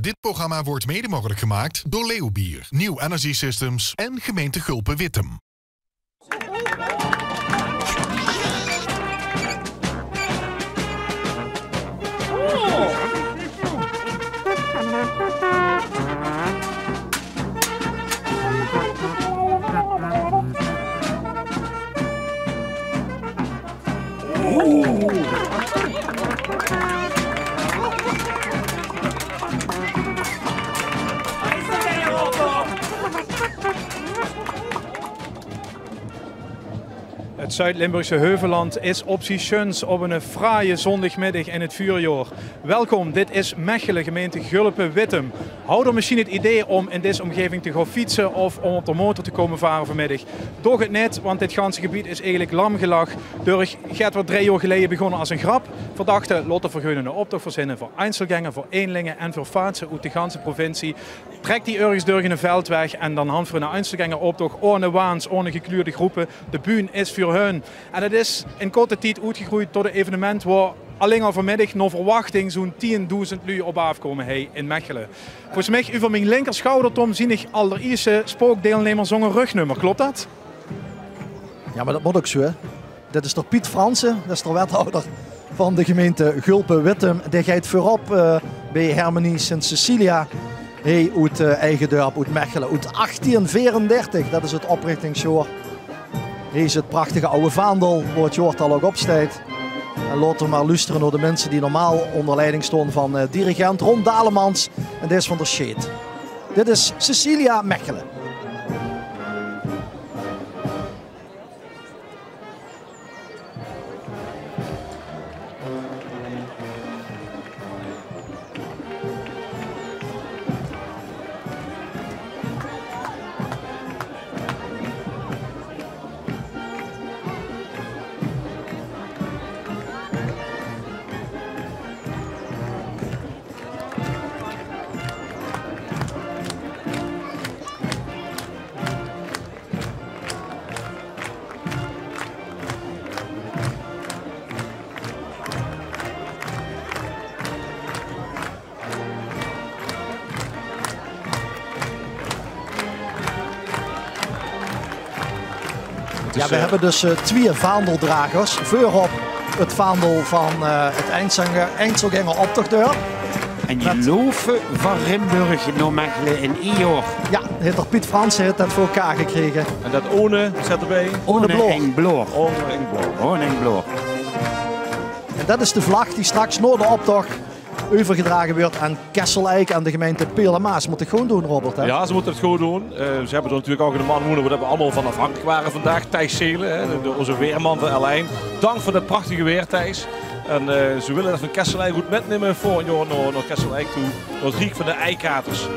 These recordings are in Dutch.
Dit programma wordt mede mogelijk gemaakt door Leeuwbier, New Energy Systems en gemeente Gulpen-Wittem. Het Zuid-Limburgse Heuvelland is op zijn schöns op een fraaie zondagmiddag in het vuurjaar. Welkom, dit is Mechelen, gemeente Gulpen-Wittem. Hou er misschien het idee om in deze omgeving te gaan fietsen of om op de motor te komen varen vanmiddag. Doch het net, want dit ganse gebied is eigenlijk lamgelag. Door gaat wat 3 jaar geleden begonnen als een grap. Verdachten lotte vergunnen een optocht verzinnen voor Einzelgänger, voor eenlingen en voor vaatsen uit de ganse provincie. Trekt die ergens door een veldweg en dan hand voor een Einzelgänger optocht, ohne waans, ohne gekleurde groepen. De buun is voor hun. En het is in korte tijd uitgegroeid tot een evenement waar alleen al vanmiddag naar verwachting zo'n 10.000 lui op afkomen in Mechelen. Volgens mij, over mijn linkerschouder, Tom, zie ik allereerst spookdeelnemer zonder rugnummer. Klopt dat? Ja, maar dat moet ook zo, hè. Dit is toch Piet Fransen, dat is de wethouder van de gemeente Gulpen-Wittem. Die gaat voorop bij Hermanie Sint-Cecilia. Hij uit eigen dorp, uit Mechelen, uit 1834. Dat is het oprichtingsjaar. Hier is het prachtige oude vaandel, waar het jaartal ook op staat. En laten we maar luisteren naar de mensen die normaal onder leiding stonden van dirigent Ron Dalemans en deze van der Scheet. Dit is Cecilia Mechelen. Ja, we hebben dus 2 vaandeldragers. Voorop het vaandel van het Einzelgänger optochtdeur. En je lopen van Limburg naar Mechelen in 1 jaar. Ja, heet Piet Fransen heeft dat voor elkaar gekregen. En dat ohne, zet erbij. Ohne Bloor. Ohne Bloor. En dat is de vlag die straks na de optocht overgedragen wordt aan Kessel-Eik, aan de gemeente Peel-en-Maas. Moet ik gewoon doen, Robert? Hè? Ja, ze moeten het gewoon doen. Ze hebben er natuurlijk ook een man wonen waar we allemaal van afhankelijk waren vandaag. Thijs Zelen, hè, onze weerman van L1. Dank voor het prachtige weer, Thijs. En ze willen dat van Kessel-Eik goed metnemen voor een jaar naar Kessel-Eik toe. Naar het Riek van de Eikaters.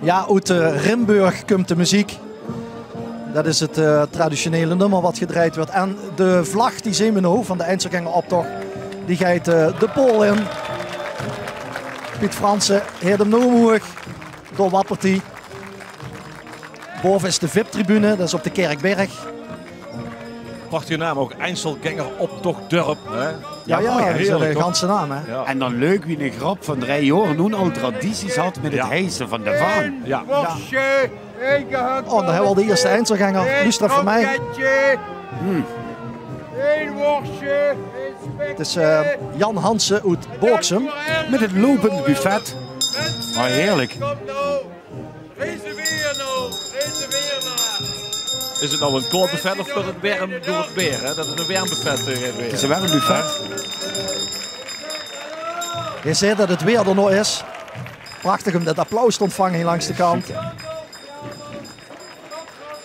Ja, uit Limburg komt de muziek. Dat is het traditionele nummer wat gedraaid wordt. En de vlag die zien we nu van de Einzelgänger optocht, die gaat de pool in. Piet Fransen heeft hem nu omhoog door Wappertie. Boven is de VIP-tribune, dat is op de Kerkberg. Prachtige naam, ook Einzelgänger optochtdorp. Ja, dat is de ganse naam. Hè? Ja. En dan leuk wie een grap van 3 jaar nu al tradities had met het hijsen van de vaan. Ja. Oh, dan hebben we al de eerste Einzelgänger. Luister van mij. Eén worstje. Het is Jan Hansen uit Boksem. Met het lopend buffet. Maar heerlijk. Kom nou. Reserveer nou. Reserveer maar. Is het nou een koud buffet of wordt het warm door het weer? Hè? Dat is een warm buffet. Het is een warm buffet. Je ziet dat het weer er nog is. Prachtig om dat applaus te ontvangen hier langs de kant.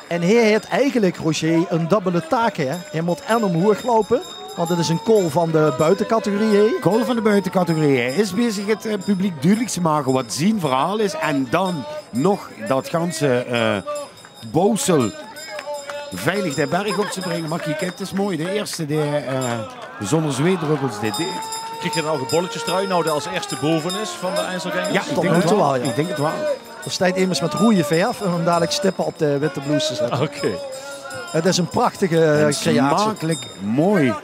En hij heeft eigenlijk, Roger, een dubbele taak. Hè? Hij moet en omhoog lopen, want het is een call van de buitencategorie. Hè? Call van de buitencategorie. Hij is bezig het publiek duidelijk te maken wat zijn verhaal is. En dan nog dat ganse bouwsel veilig de berg op te brengen. Maar kijk, het is mooi. De eerste die zonder zweetdruppels dit deed. Krijg je nou een bolletjestrui nou die als eerste boven is van de Einzelgangers? Ja, ik denk het wel. Ja. Ik denk het wel. Er staat immers met rode verf en hem dadelijk stippen op de witte blouse te zetten. Oké. Het is een prachtige creatie. Smakelijk, mooi.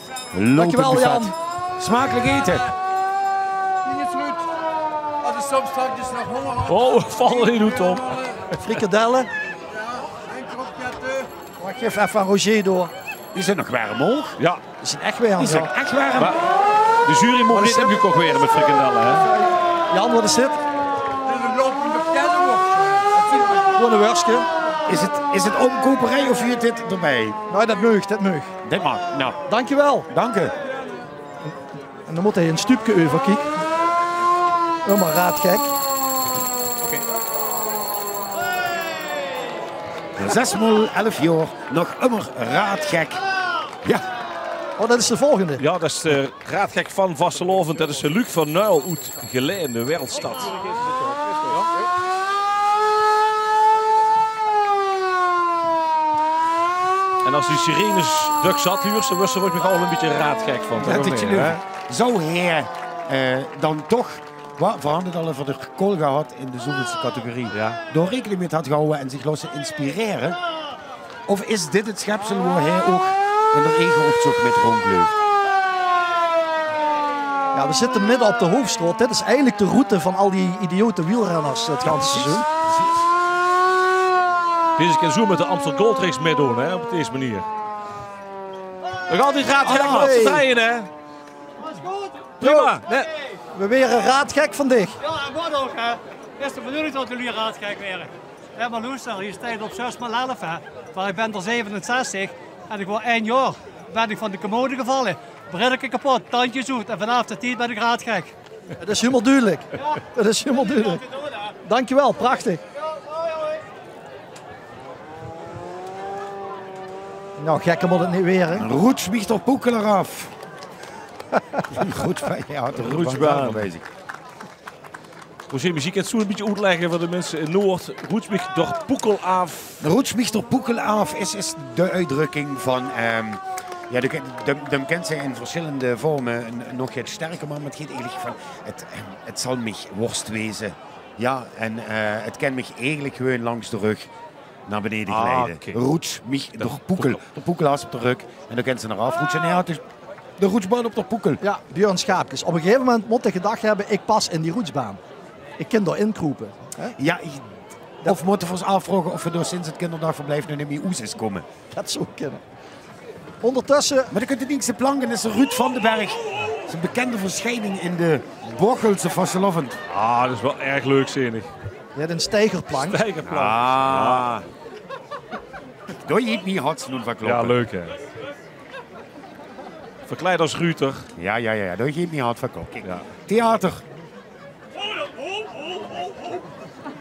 Dankjewel, Jan. Smakelijk eten. Hier is Ruud. Als je soms straks nog honger had. Oh, val er niet op. Frikadellen. Eén kroketje. Maar ik geef even aan Roger door. Die zijn nog warm hoor. Ja, Die zijn echt weer aan Die zijn het echt warm. maar de jury mocht niet opgekocht worden met frikandellen, hè? Jan, wat is dit? Dit is een lopende bekende. Gewoon een worstje. Is het omkoperij of viert dit erbij? Nou, dat meug, dat meug. Dit mag. Nou, Dankjewel. dank u. En dan moet hij een stupje over, kijk. Helemaal raadgek. 6 mol 11 jaar, nog immer raadgek. Ja, Oh, dat is de volgende. Ja, dat is de raadgek van Vastelovend. Dat is Luc van Nuil uit Geleen, de wereldstad. En als die sirenes duk zat huurt, dan wist er ook nog al een beetje raadgek van. dat je nu zo heer dan toch wat veranderd al voor de kool gehad in de zoveelste categorie. Ja. Door rekening mee had gehouden en zich laten inspireren. Of is dit het schepsel waar hij ook in de eigen opzocht met rondleeft? Ja, we zitten midden op de hoofdstroot. Dit is eigenlijk de route van al die idiote wielrenners het ganse seizoen. Deze keer zo met de Amstel Gold Race meedoen, hè, op deze manier. We gaan die raadgek Ah, laten hey. draaien, hè. Prima. Nee. We weer een raadgek van dich. Ja, en wat ook, hè. Het is de bedoeling dat jullie raadgek werden. Ja, maar luister, hier staat op 6 maal 11, hè. Maar ik ben er 67 en ik word 1 jaar. Ben ik van de commode gevallen. Brilletje kapot, tandjes zoet en vanaf de 10 ben ik raadgek. Het is helemaal duidelijk. Het is helemaal duidelijk. Dankjewel, prachtig. Nou, gekker moet het niet weer, hè. Roets wiegt op Poekel eraf. Goed, ja, de Roetsbaan. bezig. Roger, misschien kan het zo een beetje uitleggen voor de mensen in Noord. Roetsweg door Poekel af. De roets wiegt op Poekel af is de uitdrukking van... ja, de kent zij in verschillende vormen nog iets sterker, maar het gaat eigenlijk van... Het zal mij worst wezen. Ja, en het kan mij eigenlijk gewoon langs de rug naar beneden glijden. Okay. Roets mich door Poekel. De Poekelaars op de rug. En dan kent ze eraf roetsen. En ja, het is de roetsbaan op de Poekel. Ja, Björn Schaapjes. Op een gegeven moment moet hij gedacht hebben, ik pas in die roetsbaan. Ik kan erin kroepen. Hè? Ja, of moeten we ons afvragen of we door sinds het kinderdagverblijf nu niet meer oezes komen. Dat zou kunnen. Ondertussen, Maar dan kunt het niet planken, dat is Ruud van den Berg. Dat is een bekende verschijning in de Bochelse Vastelovend. Ah, dat is wel erg leuk, zenig. je hebt een stijgerplank. Stijgerplank. Ah. Door je niet hard doen van kloppen. Ja, leuk, hè. Verkleid als Ruter. Ja. Door je niet hard van kloppen. Ja. Theater.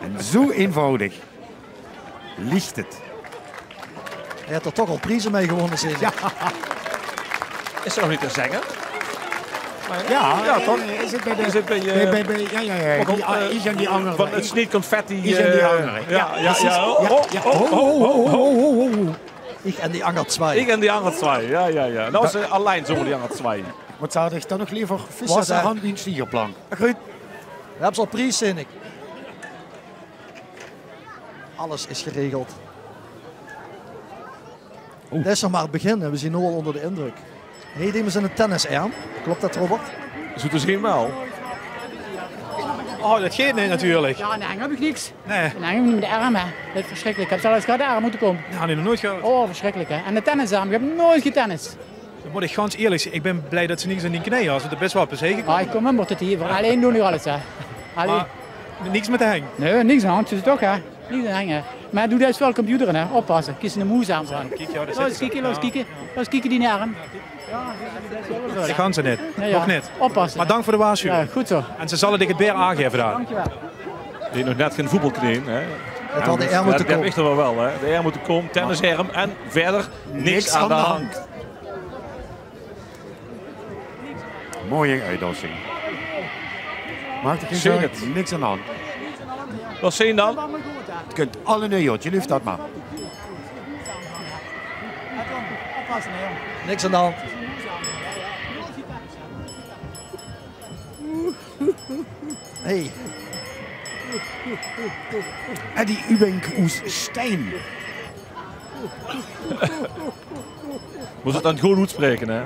En zo eenvoudig ligt het. Hij heeft er toch al prijzen mee gewonnen, zeker. Ja. Is er nog niet een zanger? Ja, toch? Is het bij de... Is het bij, ja. Die, is en die andere. Van het sneet confetti. Is en die andere. Ja. Ik en die Anger 2. Ik en die andere twee. Ja. Nou is alleen zo die andere twee. Wat zou ik dan nog liever? Visser Was een daar. hand in stierplank. Goed. We hebben ze al prijs, zie ik. Alles is geregeld. Dit is nog maar het begin en we zien nu al onder de indruk. Hey, die is in een tennisarm. Klopt dat, Robert? Zo te zien wel. Oh, dat geeft niet natuurlijk. Ja, nee, heb ik niks. Nee, Nee, niet met de arm, hè. Dat is verschrikkelijk. Ik heb zelfs de arm moeten komen. dat had ik nog nooit gehad. Oh, verschrikkelijk, hè. En de tennisarm, ik heb nooit getennis. Dan moet ik ganz eerlijk zeggen, ik ben blij dat ze niks in die knieën hadden. Het is best wel per se gekomen. Ah, ik kom hem tot hier. Voor alleen doen nu alles, hè. Alleen. Maar niks met de heng. Nee, niks aan de hand, dus toch, hè. Niet aan hangen. Maar doe dat wel computeren, hè. Oppassen. Kies een moes aan. Kijk, ja, dat Laat eens kijken, laat eens kijken die arm. Ik gaan ze niet. Ja, Nog niet. Oppassen. Maar dank voor de waarschuwing. Ja, goed zo. En ze zullen het beer aangeven daar. Dankjewel. Die nog net geen voetbalkneen. Hè. Het had de R moeten Dat komen. echt er wel, hè. De R moeten komen, tennisherm en verder niks aan de hand. Mooie uitdossing. Maakt er geen Zie je zorgen, niks aan de hand. Wat zie je dan? Je kunt alle neuotje, lief dat maar. oppassen, hè. Niks aan de hand. Hey. Eddie Ubenk oes Stijn. Moet het dan gewoon uitspreken, hè?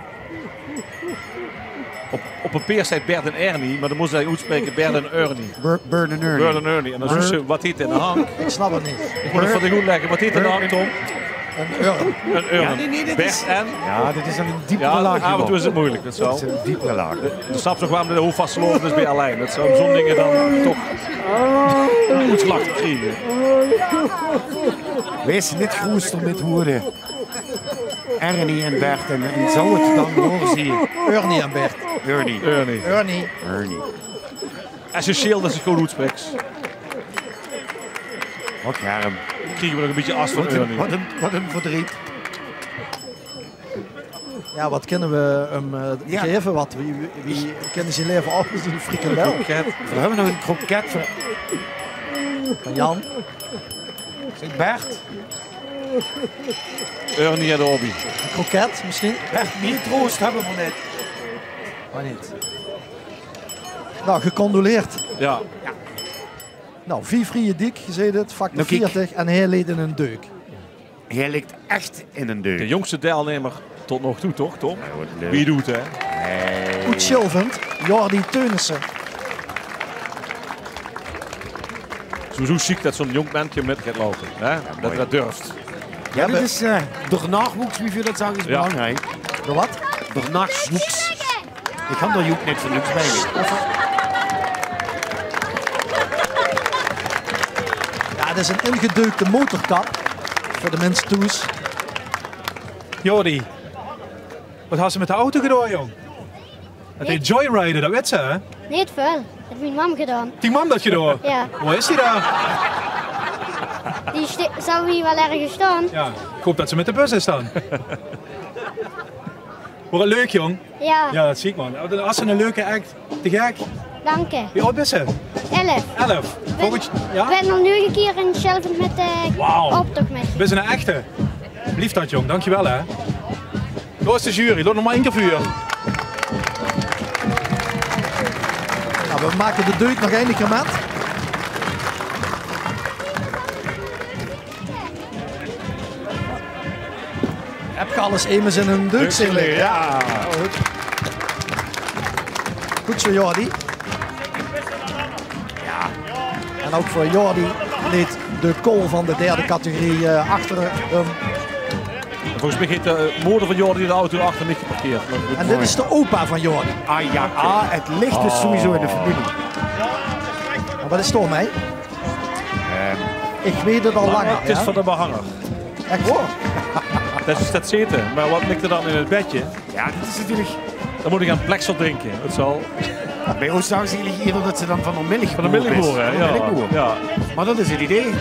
Op papier staat Bert en Ernie, maar dan moest hij uitspreken Bert en Ernie. Bert en Ernie. Bert en Ernie. En dan zoek ze, wat heet in de hang? Ik snap het niet. Ik moet het van de goed leggen. Wat heet in de hang, Tom? Een urn. Een urn. Ja, nee, dit Bert is... en? Ja, dit is een diepere Ja, laag. af en toe is het moeilijk. Dat Dit is zou. een diepere laag. Je snapt toch waarom de hoofd vastgelopen is bij Alain. Dat zou zo'n dingen dan toch goed slag krijgen. Wees niet groester met woorden. Ernie en Bert. En zou het dan doorzien? Ernie en Bert. Ernie. Ernie. Ernie. Ernie. Essentieel dat ze gewoon uitspreekt. Wat germ. Krijgen we nog een beetje as van Ernie. Wat een verdriet. Ja, wat kunnen we hem geven? Wat? Wie kennen ze leven af? Is een frikandel We hebben nog een kroket van Jan. Zeg Bert. Ernie en de hobby. Een kroket misschien? Bert, meer troost hebben we net. Maar niet. Nou, gecondoleerd. Ja. Nou, 4 vrije dik, je zei het, factor Nou, kijk. 40 en hij leed in een deuk. Hij ligt echt in een deuk. De jongste deelnemer tot nog toe, toch, Tom? Ja, wat leuk. Wie doet, hè? Goed Schilvend, Jordi Teunissen. Sowieso ziek dat zo'n jong mannetje met gaat lopen. Hè? Dat hij dat durft. Ja, dat is door nachwuchs, wie veel dat zeggen, is Ja. belangrijk. Door wat? Door nachwuchs. Ik kan er ook net van niks bij liggen. Ja, dat is een ingedeukte motorkap. Voor de mensen thuis. Jordi, wat had ze met de auto gedaan, jong? Dat heet joyriden, dat weet ze, hè? Niet veel. Dat heeft mijn mam gedaan. Die man dat gedaan? Ja. Waar is die daar? Die zou hier wel ergens staan. Ja, ik hoop dat ze met de bus is dan. Wat leuk, jong. Ja, Ja, dat zie ik, man. Als ze een leuke act, te gek. dank je. Wie oud is ze? 11. 11. Volgend Ik ja? ben al nu een keer in Shelton met de Wauw. optocht mee. Ben ze een echte? Lief dat, jong. Dankjewel, hè. Door is de jury. Doe nog maar interview. Nou, we maken de deuk nog één keer met. Heb je alles eenmaal in een deuk zin liggen? Ja. Goed zo, Jordi. Ja. En ook voor Jordi leed de kool van de derde categorie achter hem. Volgens mij heeft de moeder van Jordi de auto achter niet geparkeerd. En dit is de opa van Jordi. Ah ja, het ligt dus sowieso in de familie. Maar wat is het door mij? Ik weet het al langer. Het is ja? van de behanger. Echt waar? Dat is dat zitten. Maar wat ligt er dan in het bedje? Ja, dit is natuurlijk... Dan moet ik aan Plexel drinken. Het zal Bij ons zeggen ze eigenlijk eerder dat ze dan van een milligboer van de milligboer, hè? is. Van een milligboer. Ja. Maar dat is het idee.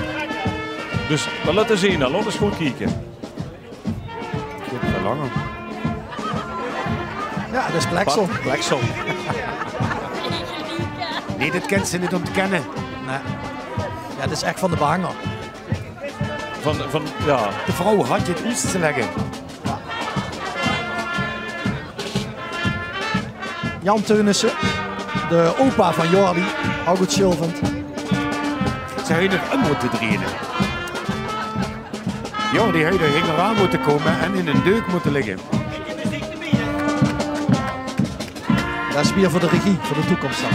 Dus we laten zien. Dan laten we eens goed kijken. Goed verlangen. Ja, dat is Plexel. Plexel. Nee, dit kent ze niet ontkennen. Nee. Ja, dat is echt van de behanger. Ja. De vrouw had je het oest te leggen. Jan Teunissen, de opa van Jordi, August Schilvend. Ze hadden er moeten draaien. Ja, die hadden ging eraan moeten komen en in een deuk moeten liggen. Dat is weer voor de regie, voor de toekomst dan.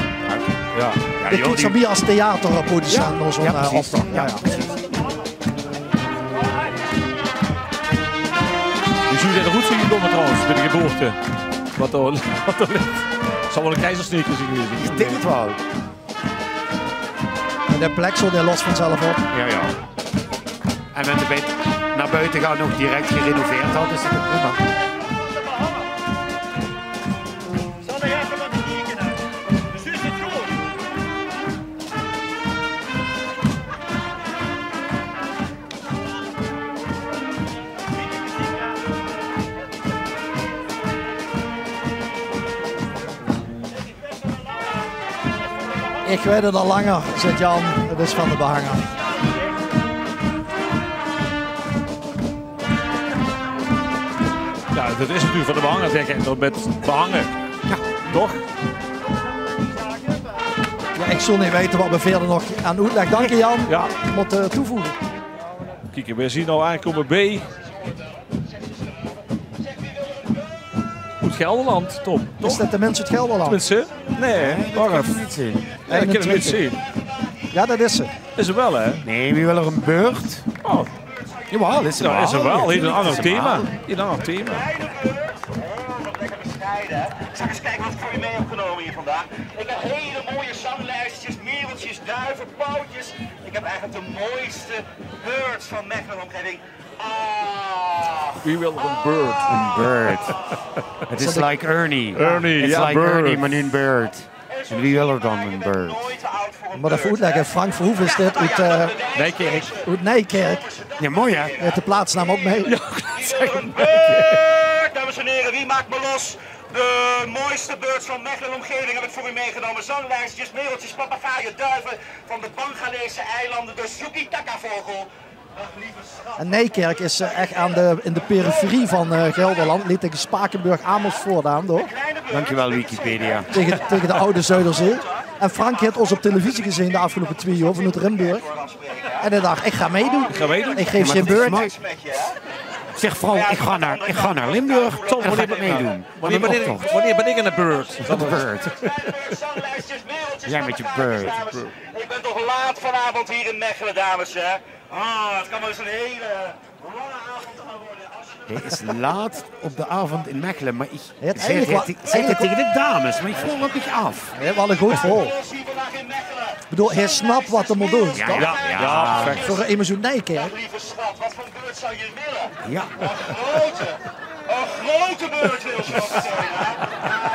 Ja. Ja, Dit doet ze weer als theaterproducent. Ja, Zo'n ja, precies. opdracht. Ja, precies. Je ziet er goed zien komen trouwens bij de geboorte. Wat er ligt. Het zal wel een keizersneekje zijn geweest. Ik denk het wel. En de Plexel die lost vanzelf op. Ja, ja. En met de bed naar buiten gaan nog direct gerenoveerd had, is het prima. Ik weet het al langer, zegt Jan. Het is van de behanger. Ja, dat is natuurlijk van de behanger. Zeg je, met behangen. Ja, toch? Ja, ik zal niet weten wat we verder nog aan uitleg. Dank je Jan. Ja. Ik moet toevoegen. Kijk, we zien nou aankomen B. Goed Gelderland, Tom. Is dat de mensen uit Gelderland? Tenminste, nee, wacht even. Niet zien. Ja, dat kunnen we niet zien. Ja, dat is ze. Is er wel, hè? Nee, wie wil er een beurt? Oh, Jawel, is er nou, wel. is er wel. Hier een ander Is er thema. wel. Hier een ander thema. Lekker bescheiden. Ik zal eens kijken wat ik voor je mee heb genomen hier vandaag. Ik heb hele mooie zanglijstjes, mereltjes, duiven, pauwtjes. Ik heb eigenlijk de mooiste birds van Mechelen omgeving. Wie wil er een bird? Een bird. Het is like Ernie. Ernie, It's ja, like bird. Ernie, maar nu een bird. En wie wil er dan een bird? Maar even uitleggen. Frank Verhoeven is dit uit Nijkerk. Nijkerk. Ja, mooi hè? Heeft de plaatsnaam ook mee. Een bird! Dames en heren, wie maakt me los? De mooiste birds van Mechelen omgeving heb ik voor u meegenomen. Zanglijstjes, mereltjes, papegaaien, duiven van de Bangalese eilanden. De Sukitaka-vogel. Ach, lieve schat. En Nijkerk is echt in de periferie van Gelderland. Liet tegen Spakenburg, Amersfoort aan, toch? Dankjewel Wikipedia. Tegen de oude Zuiderzee. En Frank heeft ons op televisie gezien de afgelopen 2 jaar vanuit Rimburg. En hij dacht, ik ga meedoen. Ik geef je een beurt. Zeg vrouw, ik ga naar Limburg. Tom, wanneer ben ik meedoen? Wanneer ben ik in de bird? Dat bird. Jij met je bird. Ik ben toch laat vanavond hier in Mechelen, dames, hè? Het kan wel eens een hele lange avond gaan worden. Het is laat op de avond in Mechelen, maar ik Het zeg eigenlijk het tegen de dames, maar ik voel het niet af. Hij wel een goed vol. Ik bedoel, hij snapt wat hij moet doen. Ja, toch? ja. Voor een zo'n Nijkerk. Lieve schat, wat voor beurt zou je willen? Ja. Een grote beurt wil ze nog meteen, hè?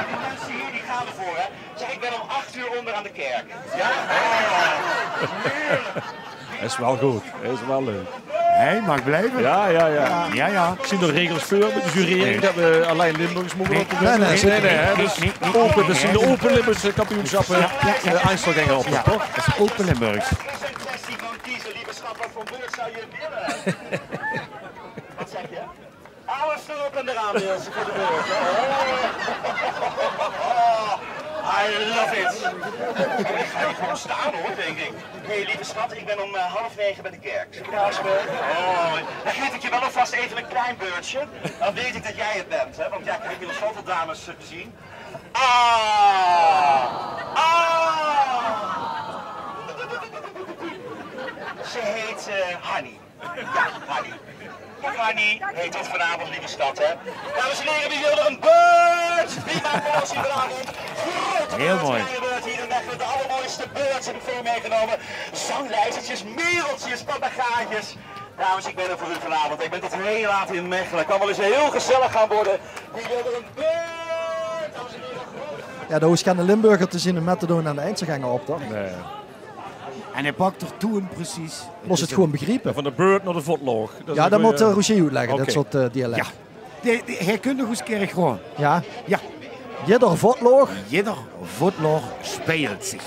Die mensen hier, die gaan ervoor, hè? Zeg, ik ben om 8 uur onder aan de kerk. Ja? Dat is wel goed. Dat is wel leuk. Hij mag blijven. Ja. Ja. Ik zie de regels voor met de jurering dat we alleen Limburgers mogen op. Nee. Hè? Dus open, dat zien de Open Limburgse kampioenschappen. De Einzelganger op, Ja, toch? dat is Open Limburgs. Het is een kwestie van kiezen, lieve schat, wat voor beurt zou je willen? Wat zeg je? Alles erop en eraan, Niels, voor de beurt. I love it. Ik ga hier gewoon staan hoor, denk ik. Hé, lieve schat, ik ben om 8:30 bij de kerk. Zullen we daar spelen? Dan geef ik je wel alvast even een klein beurtje. Dan weet ik dat jij het bent, hè? Want ja, ik heb hier nog zoveel dames te zien. Ze heet Hanny. Ja, Hanny. Hanny heet het vanavond, lieve schat, hè? Dames en heren, wie wil er een beurt? Wie maakt ons hier vanavond? Heel mooi. Hier in Mechelen, de allermooiste beurts heb ik voor u meegenomen. Zanglijstertjes, mereltjes, papegaaitjes. Dames, ik ben er voor u vanavond. Ik ben tot heel laat in Mechelen. Het kan wel eens heel gezellig gaan worden. Wie wil er een beurt? Dames en heren, Ja, de Oostgaande Limburger te zien met te doen aan de Einzelganger op, toch? Nee. En hij pakt er toen precies. Moest het gewoon begrijpen. Van de bird naar de votloog. Ja, dat moet Roger uitleggen, Oké. dat soort dialect. Hij kunt nog eens keer gewoon. Ja. Ja. Jeder votloog, Jeder voetloog speelt zich.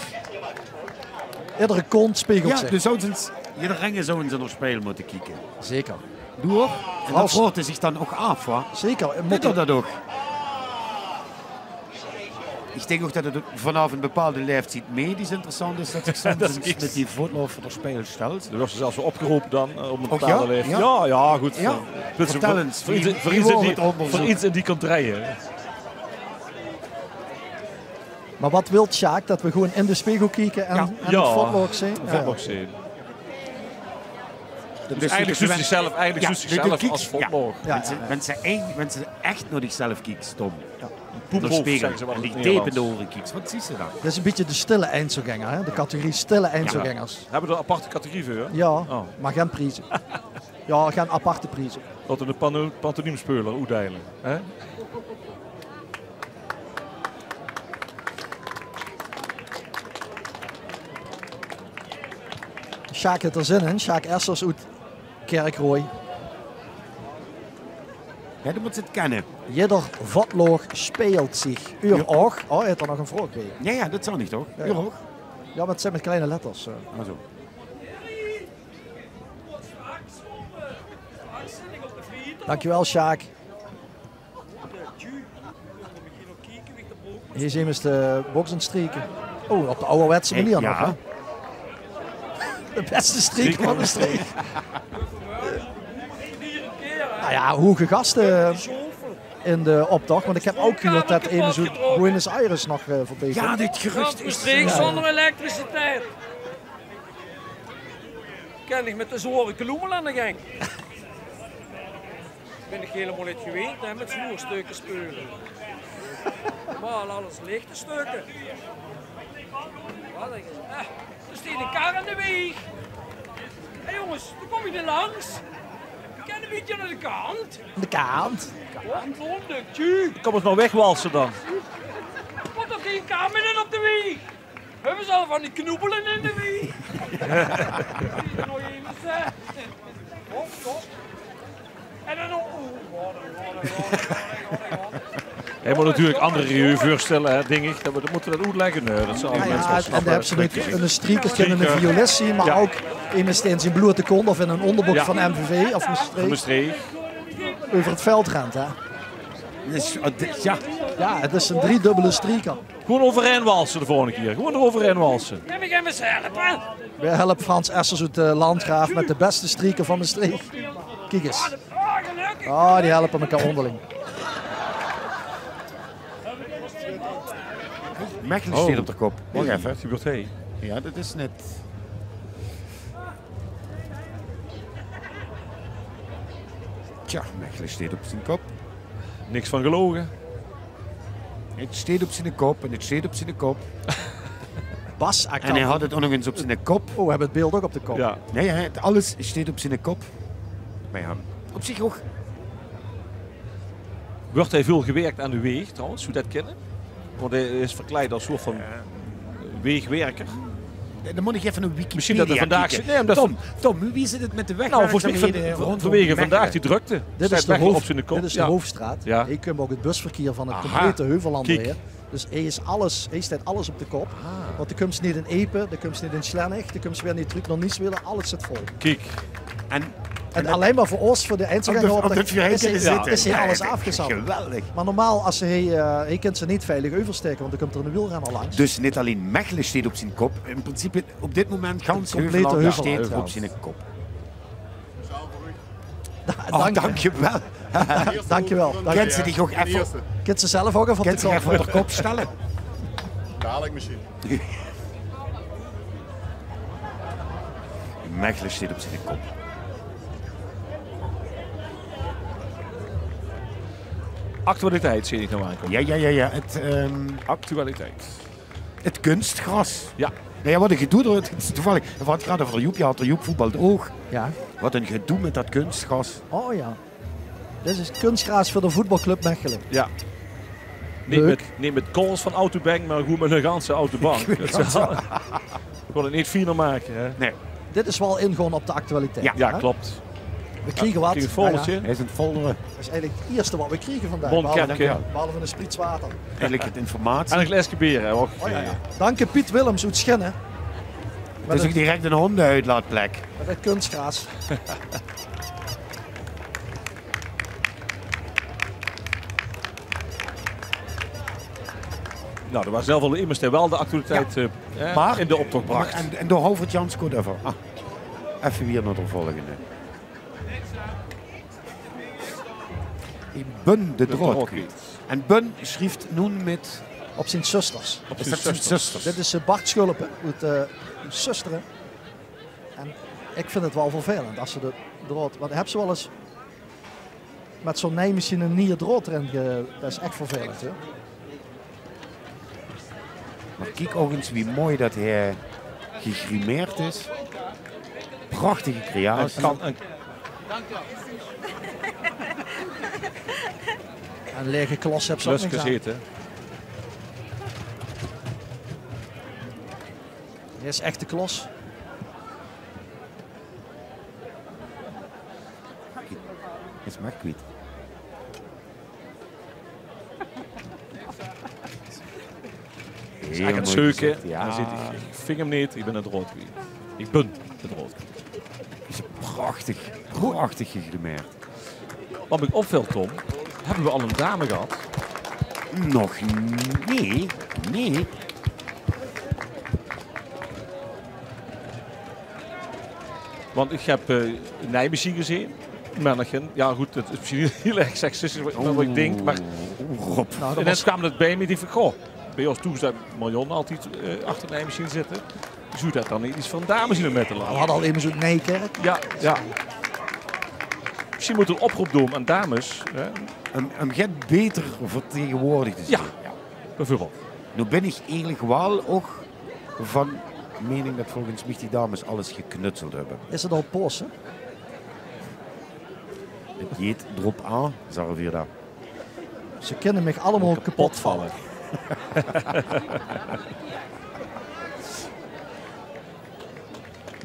iedere kont spiegelt Ja, zich. dus ieder ringen zouden ze nog spelen moeten kijken. Zeker. Door. En dat Als- hoort hij zich dan ook af, hoor. Zeker. Moet er dat ook? Ik denk ook dat het ook vanaf een bepaalde leeftijd medisch interessant is dat zich soms Dat is eens iets. met die voetloog voor de speel stelt. Er was zelfs wel opgeroepen dan om een Och, bepaalde ja? leeftijd. Ja? Ja, goed. Ja. Voor- Vertel eens, Voor wie- iets- voor wie iets in wil die- het onderzoeken? voor iets in die contraien. Maar wat wil Sjaak? Dat we gewoon in de spiegel kijken en het votloog zien? Een votloog zien. Dus eigenlijk zoekt zichzelf als votloog. Mensen echt naar zichzelf kijken, Tom. Poephoofd, De spiegel. zeggen ze wel En in die het tape in Nederlands. de oren kijkt. Wat zie je dan? Dat is een beetje de stille Einzelganger, hè? De categorie stille Einzelgangers. Hebben we er een aparte categorie voor? Ja, Oh. maar geen prijzen. Ja, geen aparte prijzen. Dat we de pantomiemspeler uitdelen. Hè? Sjaak heeft er zin in. Sjaak Essers uit Kerkrooi. Ja, dan moet ze het kennen. Jeder votloog speelt zich. Uur oog. Oh, hij heeft er nog een vraag bij. Ja, dat zal niet, toch? Ja. Ja, ook. Ja, maar het zijn met kleine letters. Maar zo. Dankjewel, Sjaak. Hier zien we eens de boksen streken. Oh, op de ouderwetse manier nog. Hè? De beste streek van de streek. Nou ja, hoge gasten in de optocht. Want ik heb ook gehoord dat een zo Buenos Aires nog voorbij komt. Ja, dit gerucht is... Streek zonder elektriciteit. Ken ik met de zware kloemel aan de gang. Ben ik helemaal niet gewend, hè, met snoerstukken spelen. Maar alles lichte stukken. Wat denk je? Er staat een kar aan de weg. Hé jongens, dan kom je er langs. Ik ken een beetje naar de kant. De kant? Kom eens maar wegwalsen dan. Wat toch geen kar midden op de weg? Hebben ze al van die knoepelen in de weg? Nog even zeggen. Hop, hop. En dan nog... Hij moet natuurlijk andere revue voorstellen, hè, denk ik. Dat moeten we dat uitleggen. Nee, dat zijn alle mensen wel en snappen. dan hebben ze een strieker in een violist zien, maar ook in een zijn blote kont of in een onderbroek van MVV of een streek. Over het veld rent, hè? Ja, het is een driedubbele strieker. Gewoon overheen walsen de volgende keer. Gewoon eroverheen walsen. Heb ik hem eens helpen? We helpen Frans Essers uit de Landgraaf met de beste strieker van de streek. Kijk eens. Oh, die helpen elkaar onderling. Mechelen staat op de kop. Wacht even. Wat gebeurt hij? Ja, dat is net... Tja, Mechelen staat op zijn kop. Niks van gelogen. Het staat op zijn kop en het staat op zijn kop. Bas, en hij had het ook nog eens op zijn kop. Oh, we hebben het beeld ook op de kop. Ja. Nee, ja, alles staat op zijn kop. Bij hem. Op zich ook. Wordt hij veel gewerkt aan de weeg trouwens? Hoe dat kennen? Want hij is verkleid als soort van weegwerker. Dan moet ik even een Wikipedia Misschien dat er vandaag kijken. Nee, omdat Tom, wie zit het met de weg? Nou, vanwege vandaag die drukte. Dit is de hoofdstraat. Ja. Hier kunnen we ook het busverkeer van het complete Heuvelland Kijk. weer. Dus hij staat alles op de kop. Want de komt niet in Epe, de komt niet in Schlennig, de komt weer niet terug naar Nieswiller, alles zit vol. Kijk. En alleen maar voor ons, voor de eindselganger op de is hier alles afgezet. Geweldig. Maar normaal, als hij kunt ze niet veilig oversteken, want dan komt er een wielrenner langs. Dus niet alleen Mechelen staat op zijn kop. In principe op dit moment gans complete Heuvelland staat op zijn kop. Dankjewel. Dankjewel. Kent ze die ook even... Kent ze zelf ook even op de kop stellen? Dadelijk misschien. Mechelen staat op zijn kop. Actualiteit zie ik nou aankomen. Ja. Actualiteit. Het kunstgras. Ja. Nou ja, wat een gedoe. Het is toevallig. Wat gaat over Joep? Je had er Joep voetbal het oog. Ja. Wat een gedoe met dat kunstgras. Oh ja. Dit is kunstgras voor de voetbalclub Mechelen. Ja. Niet met calls van Autobank, maar goed met een ganse autobank. We kon het niet finer maken. Hè? Nee. Dit is wel in gewoon op de actualiteit. Ja, klopt. We kregen wat. Een foldertje. Hij is een folderen. Dat is eigenlijk het eerste wat we kregen vandaag. Bonkepje. Behalve een splits water. Eigenlijk het informatie. En een glaasje bier. Hè, ook. Oh, ja. Dank je Piet Willems uit Schinnen. Het is ook direct een hondenuitlaatplek. Met het kunstgras. Nou, er was zelf al immers die wel de actualiteit maar, in de optocht bracht. En door Hovert Jansko daarvoor. Even weer naar de volgende. Bun de Droodkwiet. En Bun schrijft nu met... Op zijn zusters. Op zijn zusters. Dit is Bart Schulpen uit zusteren. En ik vind het wel vervelend als ze de drood... Want heb ze wel eens met zo'n nijmachine een nieuwe drood erin. Dat is echt vervelend. Hè? Maar kijk ook eens wie mooi dat hij gegrimeerd is. Prachtige creatie. Een lege klos heb ze ook niks aan. Dit is echt de klos. Is maar kwijt. Ik ga het zoeken. Ja. Dan zit ik ving hem niet, ik ben het roodkwiet. Ik ben het roodkwiet. Het is prachtig gegrimeerd. Wat me opvalt, Tom, hebben we al een dame gehad Nog nee. Want ik heb Nijmegen gezien. Manneken. Ja goed, het is misschien heel erg seksistisch wat ik denk. Maar Rob. en dan kwam het bij me. Ik dacht van, goh, bij ons toen staat Marion altijd achter Nijmegen zitten. Zou dat dan niet iets van dames in met te laten? We hadden al even zo'n Nijkerk. Ja. Misschien moet een oproep doen aan dames. Hè? Hem gaat beter vertegenwoordigd te zien. Ja, bijvoorbeeld. Nu ben ik eigenlijk wel ook van mening dat volgens mij die dames alles geknutseld hebben. Is het al pos, hè? Het jeet erop aan, zeggen we dat. Ze kunnen me allemaal kapot vallen.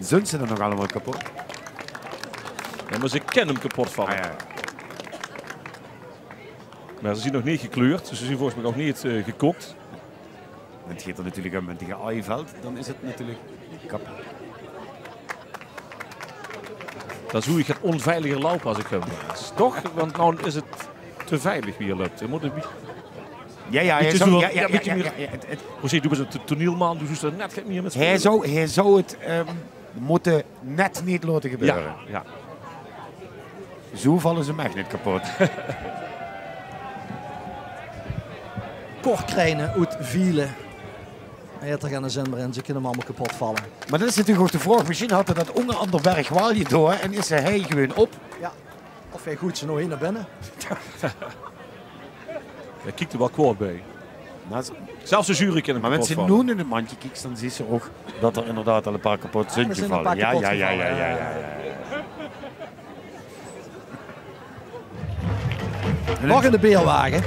Zijn ze dan nog allemaal kapot? Ja, maar ze kennen hem kapot vallen. Ja. Maar ze zien nog niet gekleurd, dus ze zien volgens mij nog niet gekookt. Het gaat er natuurlijk aan tegen Aaienveld, dan is het natuurlijk kapot. Dan zoek ik het onveiliger lopen als ik hem. Toch? Want nou is het te veilig wie je loopt. Je moet het Precies, doe eens een toneelman, doe ze net meer met spelen. Hij zou het moeten net niet laten gebeuren. Ja. Zo vallen ze echt niet kapot. Korkrijnen uit Vielen. Hij had er geen zin meer in, ze kunnen hem allemaal kapot vallen. Maar dat is natuurlijk ook de vraag. Misschien had hij dat onder ander berg Waalje door en is hij gewoon op. Ja, of hij goed ze nog heen naar binnen. Hij kijkt er wel kwaad bij. Zelfs de jury kan hem maar kapot met vallen. zijn noen in het mandje kijkt, dan zie ze ook dat er inderdaad al een paar kapot zijn gevallen. Ja. Nog in de beerwagen.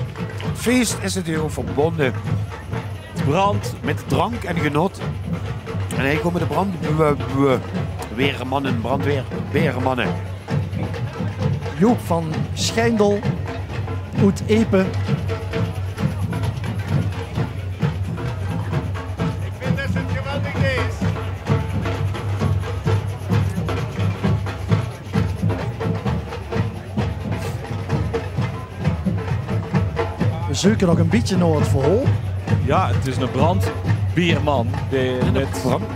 Feest is natuurlijk verbonden. Brand met drank en genot. En hij komt met de brandweermannen, brandweermannen. Joep van Schijndel, uit Epe. Ik vind dat het geweldig is. We zoeken nog een beetje naar het verhaal. Ja, het is een brandbeerman die met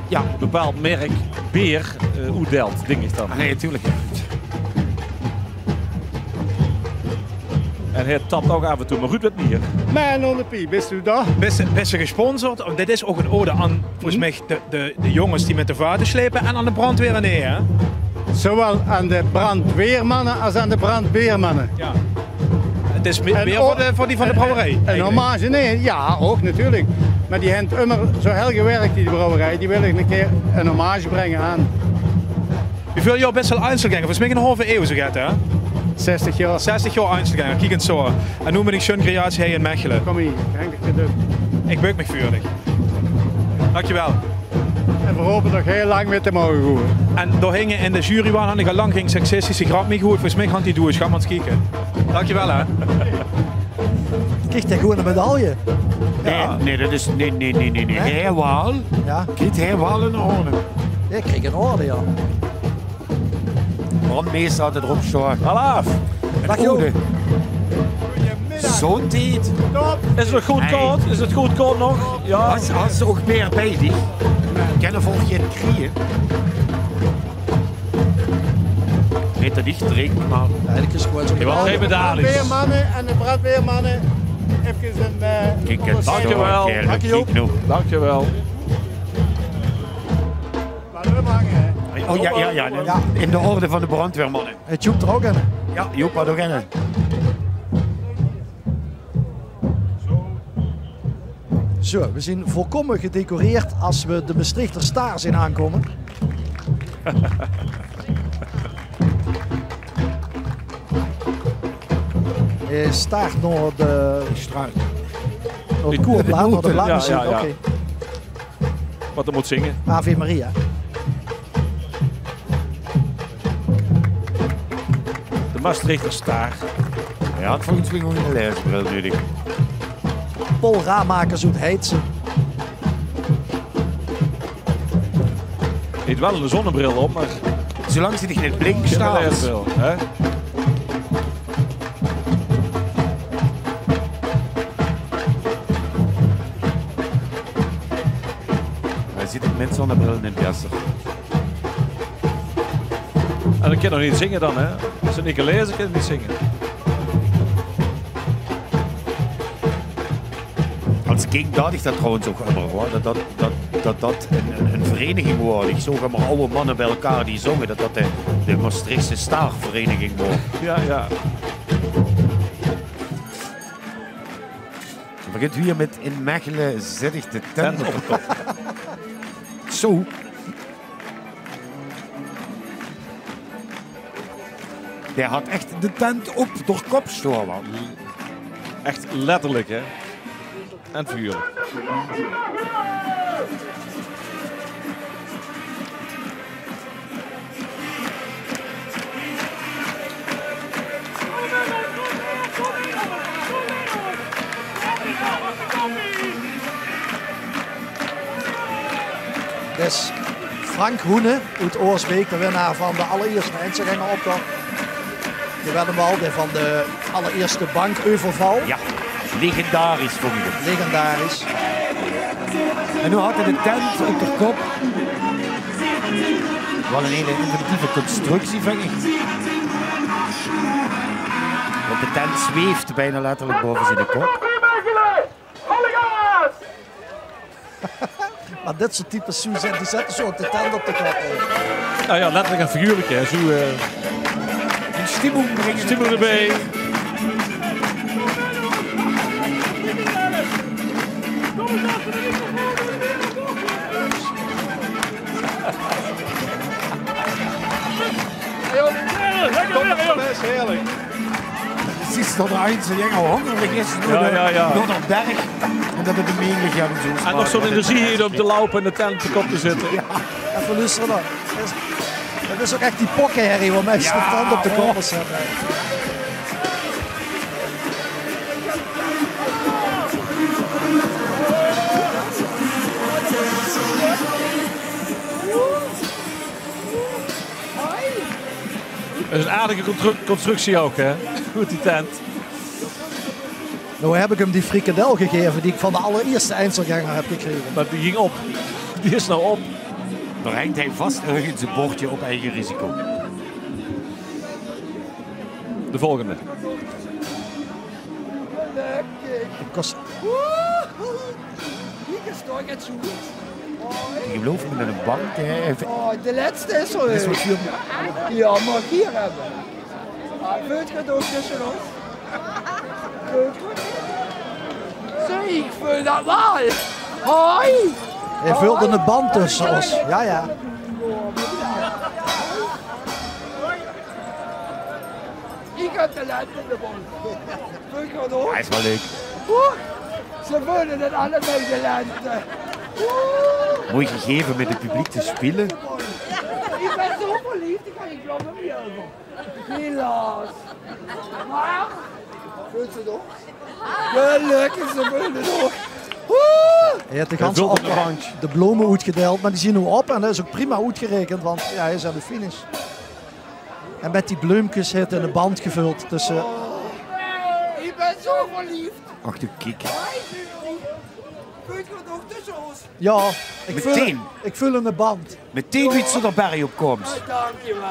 een bepaald merk beer oedelt, denk ik dan. Nee, natuurlijk. En hij tapt ook af en toe, maar goed met bier. Mijn onderpie, bist u daar? Best gesponsord. Oh, dit is ook een ode aan volgens mij de jongens die met de vaten slepen en aan de brandweer neer. Hè? Zowel aan de brandweermannen als aan de brandbeermannen. Ja. Het is meer voor die van de brouwerij. Een hommage, nee, ja, ook natuurlijk. Maar die hebben immer zo heel gewerkt, die brouwerij. Die wil ik een keer een hommage brengen aan. Wie veel jaar best wel Einzelgänger? Volgens mij een halve eeuw zo gaat, hè? 60 jaar. 60 jaar Einzelgänger, kijk eens zo. En nu ben ik schön creatie hier in Mechelen. Kom hier, denk ik te doen. Ik beuk me vuurlijk. Dankjewel. En we hopen nog heel lang weer te mogen gooien. En door hingen in de jury waren ik al lang geen seksistische grap mee gehoord. Volgens mij gaan die doen, ga maar eens kijken. Dankjewel hè. Krijgt hij gewoon een medaille? Nee, dat is... Nee. Hij wel. Ja. Krijgt hij wel een orde. Ik kreeg een orde, ja. Brandmeester had het erop staan. Alaaf. Dag joh. Zo'n tijd. Is het nog goed koud? Is het goed koud nog? Ja. Als ze ook meer bij zich. Kennen volgens je het krieën. Niet te dicht drinken, maar... Eigenlijk is het gewoon zo'n Je wilt geen medailles. De brandweermannen en de brandweermannen. Even een... Kijk, het dankjewel. Dankjewel. Maar we maken, hè. Oh ja. In de orde van de brandweermannen. Het Joep er ook in. Ja, Joep had ook in. Zo, we zijn volkomen gedecoreerd als we de Maastrichter Staar zien aankomen. Hij staart naar de straat. Naar het koerblad, naar de bladmuziek. Ja. Oké. Wat er moet zingen. Ave Maria. De Maastrichter Staar. Hij had volgens mij gewoon een leesbril nodig. Paul Raamakers uit Heidse. Hij heeft wel een zonnebril op, maar... Zolang ze niet in het blink staat. Hè? met zonnebril in het jasser. En ik kan nog niet zingen dan, hè? Als ze niet kan lezen, kan je niet zingen. Als kind dacht ik dat trouwens ook immer, hoor. Dat een vereniging wordt. Ik zag maar oude mannen bij elkaar die zongen. Dat de Maastrichtse Staarvereniging wordt. Ja, ja. Het begint weer met in Mechelen zet ik de tent op de kop. Zo. Hij had echt de tent op door kop gestoken. Echt letterlijk, hè? En figuurlijk. Dus Frank Hoene uit Oorsbeek, de winnaar van de allereerste Einzelganger-optocht. Die werd hem al van de allereerste bank-overval. Ja, legendarisch vond ik hem. Legendarisch. En nu had hij de tent op de kop. Wat een hele inventieve constructie vind ik. Want de tent zweeft bijna letterlijk boven zijn kop. Maar dit soort types die zetten zo op de tent op de kop. Nou ja, letterlijk en figuurlijk, hè? Zo, een stimmung brengen. Stimmung erbij. Best heerlijk. Precies dat de Einzelganger hongerig is door de berg. En dat het de menig hebben zo. En nog zo'n energie hier om te lopen en de tent op de kop te zitten. Ja, even luisteren dan. Dat is ook echt die pokkenherrie waar mensen de tent op de kop zetten. Dat is een aardige constructie ook, hè? Goed, die tent. Nou heb ik hem die frikadel gegeven die ik van de allereerste Einzelganger heb gekregen. Maar die ging op. Die is nou op. Dan hangt hij vast ergens een bordje op eigen risico. De volgende. Hier is toch het zo goed. Ik geloof me met een bank. Oh, de laatste is zo. Is wat hier... Ja, mag hier hebben. Vult het ook tussen ons. Zeg, ik vul dat wel. Hoi. Hij vulde een band tussen ons. Ja, ja. Ik heb de laatste in de band. Vul het ook. Hij is wel leuk. Ze vullen het allebei de laatste. Mooi gegeven met het publiek te spelen. Ik ben zo verliefd, ik kan je kloppen niet over. Helaas. Maar, vult ze toch? Gelukkig, ze vullen het ook. Hij heeft de ganse optocht de bloemen uitgedeeld, maar die zien nu op en dat is ook prima uitgerekend, want ja, hij is aan de finish. En met die bloemjes heeft hij een band gevuld tussen... Ik ben zo verliefd. Ach, de kik. Vult je nog tussen ons? Ja, Meteen. Ik vul een band. Meteen iets tot de berg op komst. Dankjewel.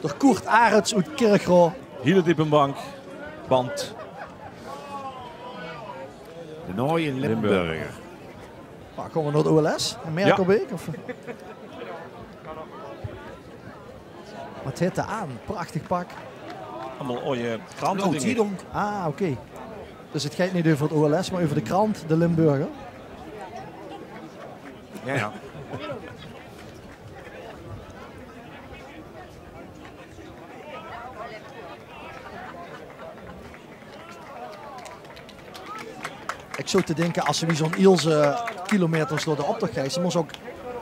Door Koert Arends uit Kerkro. Hier de bank. Band. De nooie Limburger. Nou, komen we naar de OLS? In Merkelbeek? Ja. Of... Wat heet dat aan? Prachtig pak. Allemaal mooie kranten. Ah, oké. Dus het gaat niet over het OLS, maar over de krant, de Limburger. Ja, ja. Ik zou te denken, als ze wie zo'n Ilse kilometers door de optocht gaan, ze moest ook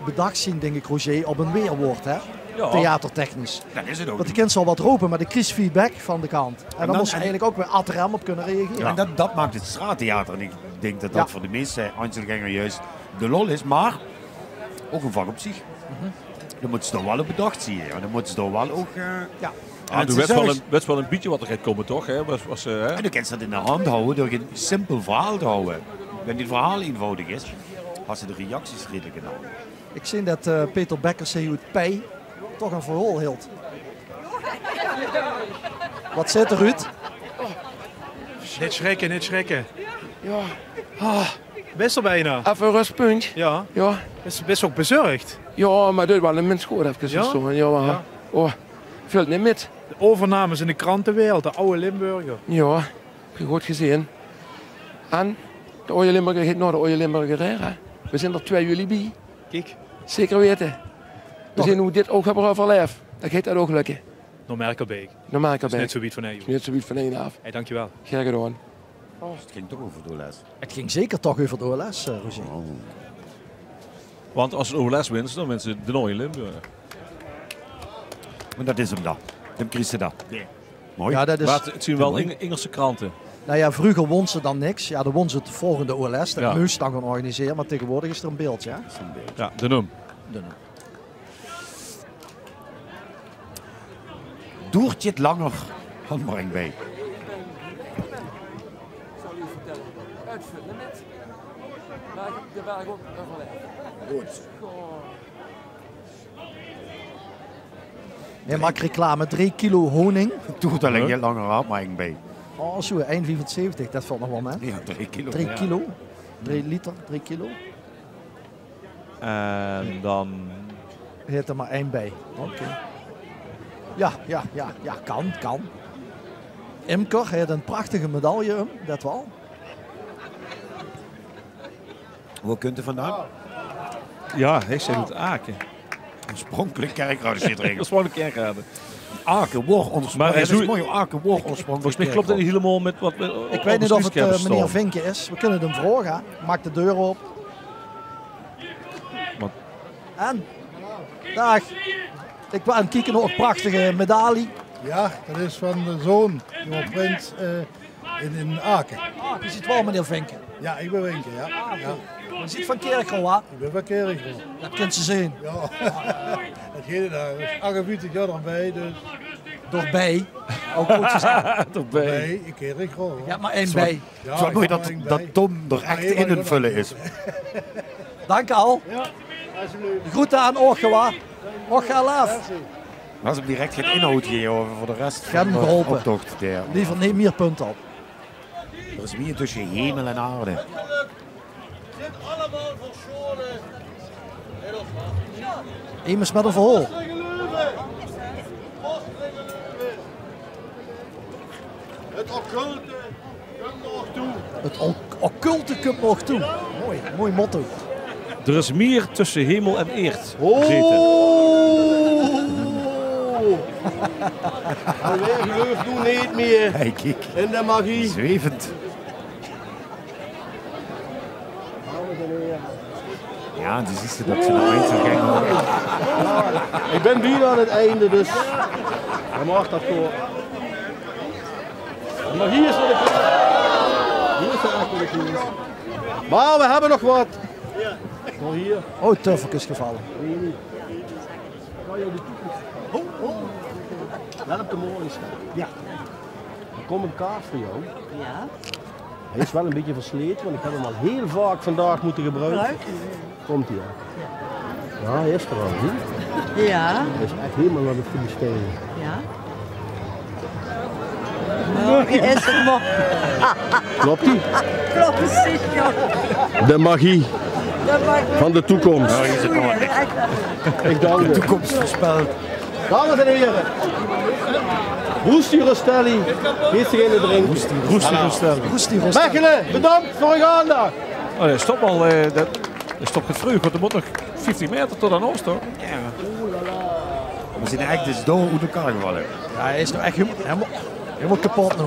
bedacht zien, denk ik, Roger, op een weerwoord, hè? Ja. Theatertechnisch. Dat is het ook. Want die kind zal wat roepen, maar de kies feedback van de kant. En dan moest ze eigenlijk ook weer ad rem op kunnen reageren. Ja. En dat maakt het straattheater. En ik denk dat dat voor de meeste Einzelganger juist de lol is, maar ook een vak op zich. Dan moeten ze toch wel op bedacht zien. Ja. Dan moeten ze toch wel ook... Ja, doe best wel een beetje wat er gaat komen, toch? Hè? En dan kan je dat in de hand houden door een simpel verhaal te houden. Wenn dit verhaal eenvoudig is. had ze de reacties redelijk gedaan. Ik zie dat Peter Becker zei hoe het pij toch een verhaal hield. Wat zit er, Ruud? Niet schrikken, niet schrikken. Ja. Best er bijna. Even een rustpunt. Ja. Ja. Best ook bezorgd. Ja, maar dit was een mens goed even Ja? zo. Ja, maar, Ja. Oh, vult niet met. De overnames in de krantenwereld, de oude Limburger. Ja, heb je goed gezien. En de oude Limburger heet nou de oude Limburger. Hè? We zijn er 2 juli bij. Kijk. Zeker weten. We zien hoe dit ook hebben overleefd. Dat gaat dat ook lukken. Normerkelbeek. Normerkelbeek. Net zoiets van één. Net zoiets van één af. Hey, dankjewel. Graag gedaan. Het ging toch over de les. Het ging zeker toch over de OLS, Roger. Want als ze OLS wint, dan wint ze de Nooie Limburg. Maar dat is hem dan. Dan krijgt ze dat. Ja. Mooi. Ja, dat is... Maar het zien wel Engelse kranten. Nou ja, vroeger won ze dan niks. Ja, dan won ze het volgende OLS. Dat Ja. moest dan gaan organiseren. Maar tegenwoordig is er een beeld, ja? Ja, de NUM. Doertje het langer. Handbreng bij. Zal u vertellen. Uitvullen net. De waar ik ook overleef. Goed. Je maakt reclame. 3 kilo honing. Doet alleen je langer handbreng bij. Oh, zo, 1,75. Dat valt nog wel mee. Ja, 3 kilo. 3 ja. kilo. 3 liter, 3 kilo. En dan... Heet er maar 1 bij. Oké. Ja, kan. Imker heeft een prachtige medaille, dat wel. Hoe kunt u vandaan? Ja, hij zegt het Aken. Oorspronkelijk Kerkrade zit erin. Oorspronkelijk Kerkrade. Aken, Wor, Maar dat is mooi. Aken, Wor, oorspronkelijk. Volgens mij klopt dat niet helemaal met wat we... Ik weet niet of het meneer Vinkje is. We kunnen hem vragen. Maak de deur op. Wat? En? Dag. Ik ben aan het kijken naar een prachtige medaille. Ja, dat is van de zoon, jonge prins in Aken. Je ziet wel meneer Vinkje. Ja, ik ben Winken, ja. Ja. Je ziet van Kerkel, hè? Ik ben van Kerkel. Dat kunt ze zien. Ja, dat gaat het daar. Dus 48 jaar erbij, dus... Doorbij. Ook goed gezegd. Doorbij, ik Kerkel. Ja, maar 1 bij. Het is wel mooi dat Tom er echt in het vullen is. Dank al. Ja, alsjeblieft. Groeten aan Orgewa. Orga Laaf. Als ik direct geen inhoud geven over voor de rest Ik heb hem van de geholpen. optocht. Ja. Liever neem meer punten op. Er is meer tussen hemel en aarde. Zit allemaal verscholen. Immers met een verhaal. Het occulte komt nog toe. Het occulte komt nog toe. Mooi motto. Er is meer tussen hemel en eerd Oh! gezeten. En wij geloven nu niet meer Hey, kijk. in de magie. Zwevend. Ja, en dan zie je dat ze naar Einzelgänger. Ik ben bijna aan het einde, dus dan mag dat voor. Maar hier is de kans. Hier is de echte kans. Maar we hebben nog wat. Nog hier. Oh, Turfik is gevallen. Let op de mooie staan. Ja. Er komt een kaart voor jou. Ja. Hij is wel een beetje versleten, want ik heb hem al heel vaak vandaag moeten gebruiken. Komt hij ja. Ja, hij is er al. Zie? Ja. Hij is echt helemaal naar de goede stenen. Ja. Nou, is het maar. Klopt ie? Klopt precies, ja. De magie Dat maakt me... van de toekomst. Nou, hier zit nog Ik dank de u. toekomst voorspeld. Dames en heren. Roesti Rostelli. Heeft zich in de drink. Roesti Rostelli. Mechelen, bedankt voor uw aandacht. Oh, nee, stop al. Dat stopt het vroeg, want er moet nog 15 meter tot aan Oost, hoor. We zijn echt dus door uit elkaar gevallen. Ja, hij is nou echt helemaal kapot nu.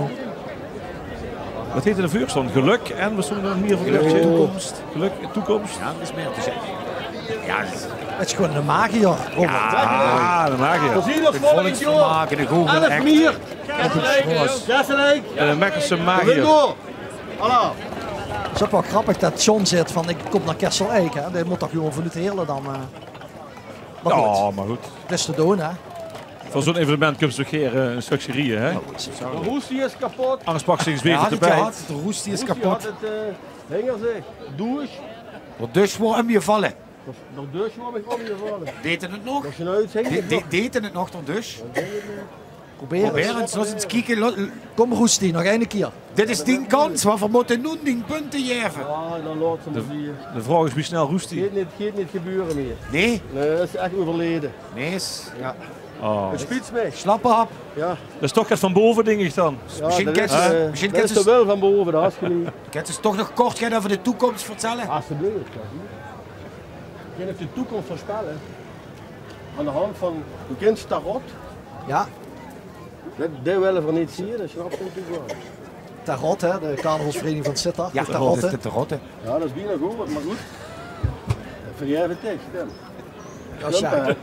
Wat heette de vuurstand? Geluk en we stonden nog meer voor de toekomst. Geluk, toekomst. Ja, dat is meer te zeggen. Ja, Het is gewoon een magier, Robert. Ah, de magier. We zien ons volgend jaar. maken, de Google 11 echt. mier. Kesselijk. De Mekkerse We magier. door. Hallo. Het is ook wel grappig dat John zegt van ik kom naar Kessel Eik. Hè. Dat moet toch gewoon van het hele dan. Maar goed, Ja, maar goed. het is te doen hè. Voor zo'n evenement kun je toch geen een stuk serieën, hè? De roestie is kapot. Anders pak ze eens weer Ja, erbij. de roestie is De kapot. Hanger zich. Douche. Dus waar hem je vallen. Nog dus word ik omgevallen. Deden het nog? Dat is een uitzending. Deden het nog door dus? Probeer eens. Laat eens kijken. Kom Roestie, nog één keer. Dit is die kans, wat we moeten doen, die punten geven. Ja, dan laat ze maar zien. De vraag is wie snel roest hij. Gaat niet gebeuren meer. Nee? Nee, dat is echt overleden. Nee. Ja. Oh. Het spits mee. Slappe hap. Ja. Dat is toch het van boven ding ik dan. Ja, misschien dat is er wel van boven, dat is genoeg. Kent ze toch nog kort gaan over de toekomst vertellen? Alsjeblieft. Je hebt de toekomst voorspellen. Aan de hand van, je kent Tarot. Ja. Dat willen we niet zien, dat snap je natuurlijk wel. Tarot, hè, de carnavalsvereniging van Sittard. Ja, Tarot, dat is de Tarot. Ja, dat is bijna goed, maar goed. Vergeef het tekst, hè. Ja, ja.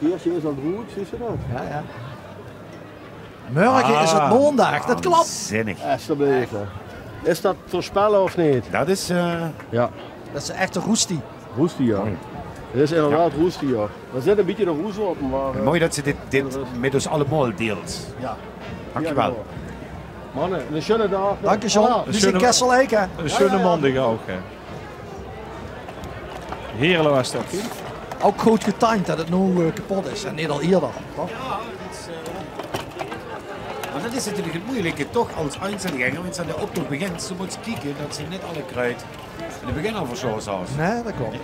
Keertje is al goed, zie je dat? Ja, ja. Morgen is het maandag, dat klopt. Zinnig. Alsjeblieft. Is dat voorspellen of niet? Dat is... Ja. Dat is een echte roestie. Roestie, ja. Dat is inderdaad roestie, ja. Er zit een beetje de roes op, maar... Mooi dat ze dit met ons allemaal deelt. Ja. Dankjewel. Mannen, een schöne dag. Dank je, John. Nu zijn Kessel hè? Een schöne mondig ook. Hè. Heerlijk was dat. Ook goed getimed dat het nu kapot is en niet al eerder. Toch? Ja, maar dat is natuurlijk het moeilijke, toch als Einzelgänger, als aan de optocht begint, zo moet je kijken dat ze niet alle kruid in het begin al verzorgd zijn. Nee, dat klopt.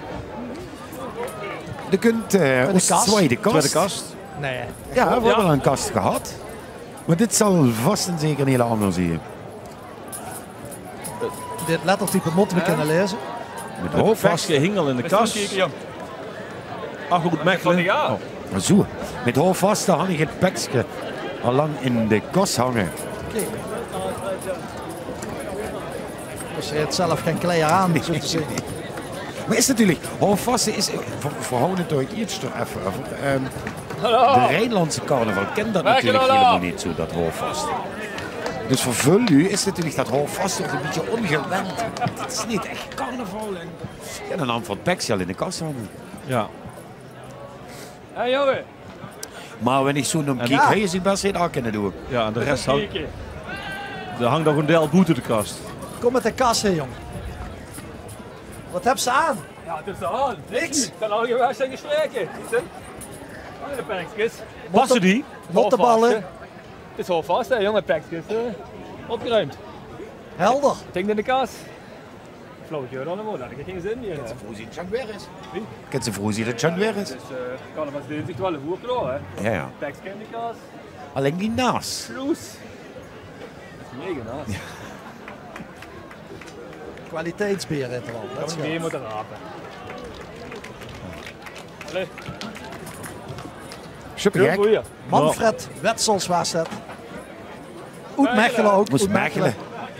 Je kunt ons tweede kast. Nee. Ja, we hebben al een kast gehad. Maar dit zal vast en zeker een hele andere zijn. Dit lettertype moeten we kunnen lezen. Met hoofdvast. Hingel in de kast. Ach, goed, Mechelen. Oh. Zo, met hoofdvast had ik het pekje al lang in de kast hangen. Dus je hebt zelf geen kleier aan, zo te zeggen. Maar is natuurlijk, hoofdvasten is, voor houden het ook iets er even over. De Rijnlandse carnaval kent dat natuurlijk helemaal niet zo, dat hoofdvast. Dus voor Vulu is natuurlijk dat hoofdvast ook een beetje ongewend. Het is niet echt carnaval. En dan nam van het pekje al in de kast hangen. Ja. Hé jongen. Maar wenn ik zo naar kijk, hij is best niet aan kunnen doen. Ja, en de rest hangt. Er hangt nog een deel boete de kast. Kom met de kast, hè, jong. Wat heb ze aan? Ja, het is aan. Niks. Ik kan al geweest en gestreken. De pekjes. Passen die? Mottenballen. Het is wel vast, hè, jonge pekjes. Opgeruimd. Helder. Ting in de kast. Flootje dan maar, dat heb ik geen zin meer. Kent ze vroeg zien dat John weer is? Wie? Kent ze vroeg zien dat John weer is? Dus kan er maar 12 uur klaar, hè? Ja, ja. Pekjes in de kast. Alleen die naast. Sloes. Dat is mega naast. Ja. Kwaliteitsbeer in Dat is meer moeten rapen. Allee. Supergek. Manfred Wetsels was het. Oet Mechelen ook. Moest Mechelen.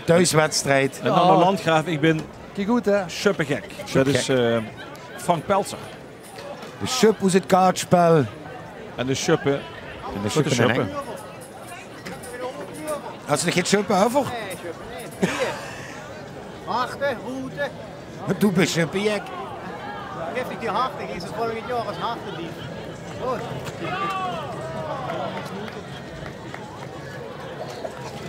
Thuiswedstrijd. En dan de Landgraaf, ik ben kijk goed, hè? supergek. Dat is Frank Pelzer. De Sup is het kaartspel. En de Suppen. En de Suppen. Had ze nog geen Suppen over? Nee, Suppen. Harten, route. Wat doe je Suppen, Jack? Geef ik die harten, is het volgend jaar als hartendief. Goed.